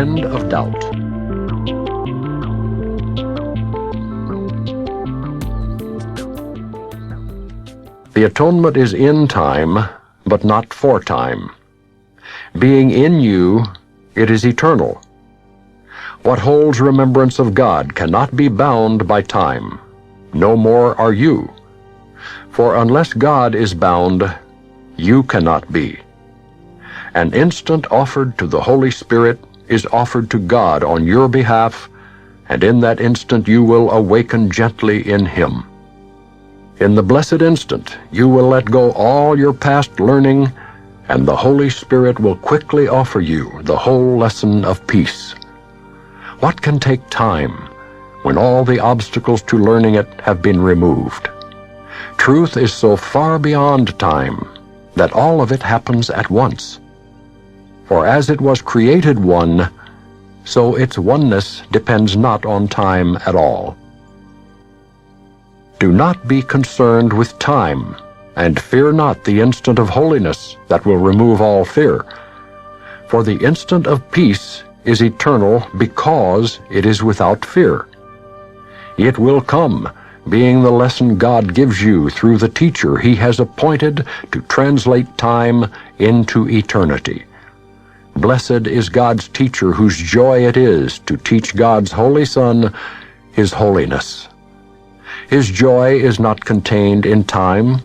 end of doubt. The atonement is in time, but not for time. Being in you, it is eternal. What holds remembrance of God cannot be bound by time. No more are you. For unless God is bound, you cannot be. An instant offered to the Holy Spirit is offered to God on your behalf, and in that instant you will awaken gently in Him. In the blessed instant, you will let go all your past learning, and the Holy Spirit will quickly offer you the whole lesson of peace. What can take time when all the obstacles to learning it have been removed? Truth is so far beyond time that all of it happens at once. For as it was created one, so its oneness depends not on time at all. Do not be concerned with time, and fear not the instant of holiness that will remove all fear. For the instant of peace is eternal because it is without fear. It will come, being the lesson God gives you through the teacher He has appointed to translate time into eternity. Blessed is God's teacher whose joy it is to teach God's holy Son His holiness. His joy is not contained in time.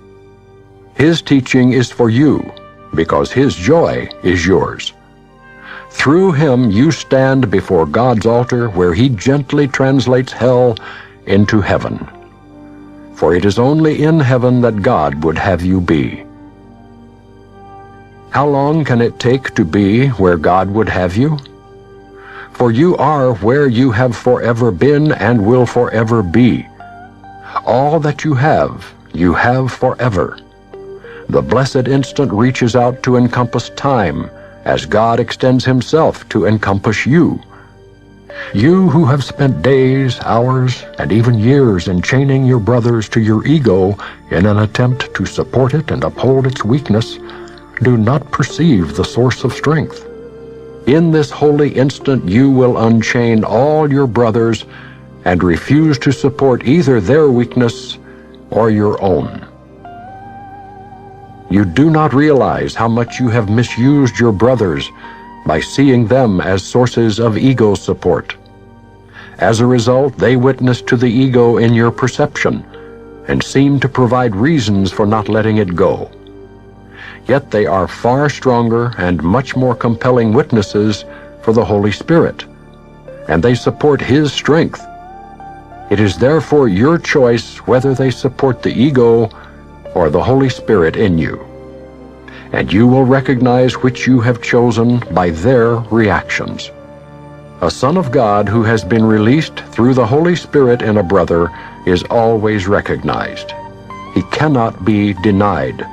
His teaching is for you, because His joy is yours. Through Him you stand before God's altar where He gently translates hell into heaven. For it is only in heaven that God would have you be. How long can it take to be where God would have you? For you are where you have forever been and will forever be. All that you have forever. The blessed instant reaches out to encompass time, as God extends Himself to encompass you. You who have spent days, hours, and even years enchaining your brothers to your ego in an attempt to support it and uphold its weakness, do not perceive the source of strength. In this holy instant you will unchain all your brothers and refuse to support either their weakness or your own. You do not realize how much you have misused your brothers by seeing them as sources of ego support. As a result, they witness to the ego in your perception and seem to provide reasons for not letting it go. Yet they are far stronger and much more compelling witnesses for the Holy Spirit, and they support His strength. It is therefore your choice whether they support the ego or the Holy Spirit in you, and you will recognize which you have chosen by their reactions. A son of God who has been released through the Holy Spirit in a brother is always recognized. He cannot be denied.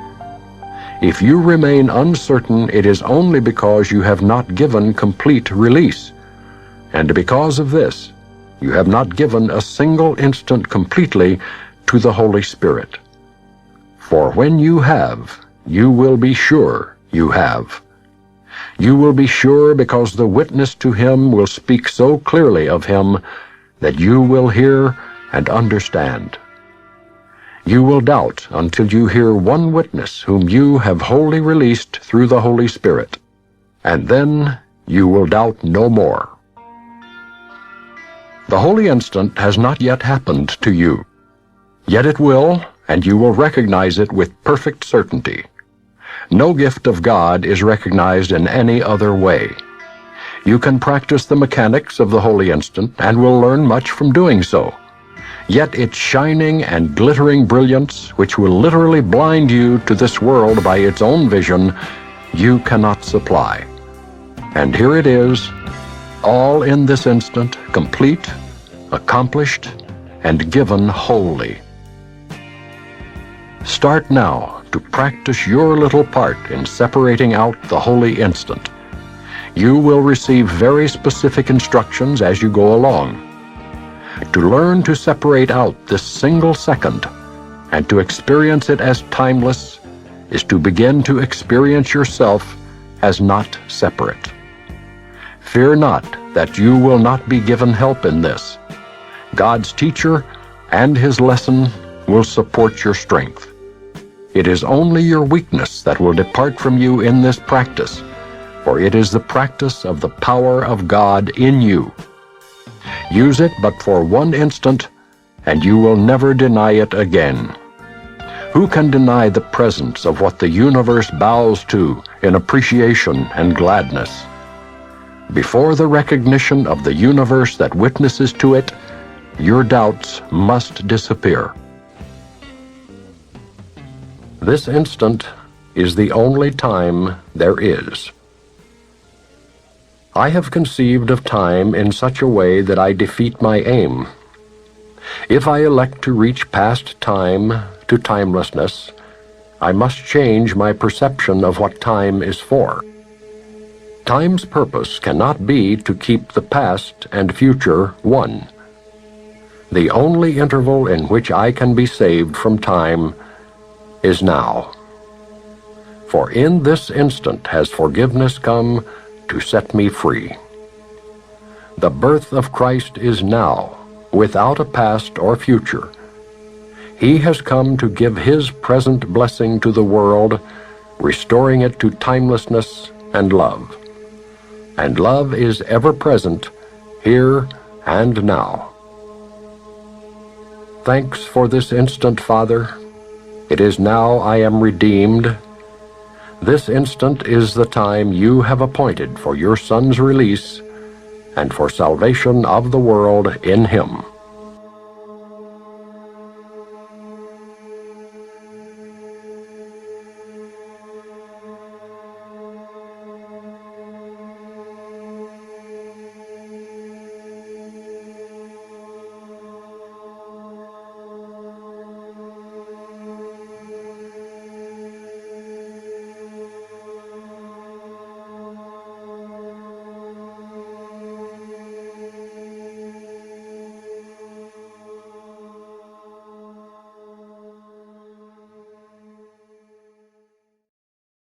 If you remain uncertain, it is only because you have not given complete release, and because of this, you have not given a single instant completely to the Holy Spirit. For when you have, you will be sure you have. You will be sure because the witness to Him will speak so clearly of Him that you will hear and understand. You will doubt until you hear one witness whom you have wholly released through the Holy Spirit, and then you will doubt no more. The holy instant has not yet happened to you. Yet it will, and you will recognize it with perfect certainty. No gift of God is recognized in any other way. You can practice the mechanics of the holy instant and will learn much from doing so. Yet its shining and glittering brilliance, which will literally blind you to this world by its own vision, you cannot supply. And here it is, all in this instant, complete, accomplished, and given wholly. Start now to practice your little part in separating out the holy instant. You will receive very specific instructions as you go along. To learn to separate out this single second and to experience it as timeless is to begin to experience yourself as not separate. Fear not that you will not be given help in this. God's teacher and his lesson will support your strength. It is only your weakness that will depart from you in this practice, for it is the practice of the power of God in you. Use it but for one instant, and you will never deny it again. Who can deny the presence of what the universe bows to in appreciation and gladness? Before the recognition of the universe that witnesses to it, your doubts must disappear. This instant is the only time there is. I have conceived of time in such a way that I defeat my aim. If I elect to reach past time to timelessness, I must change my perception of what time is for. Time's purpose cannot be to keep the past and future one. The only interval in which I can be saved from time is now. For in this instant has forgiveness come to set me free. The birth of Christ is now, without a past or future. He has come to give his present blessing to the world, restoring it to timelessness and love. And love is ever present, here and now. Thanks for this instant, Father. It is now I am redeemed. This instant is the time you have appointed for your Son's release and for salvation of the world in him.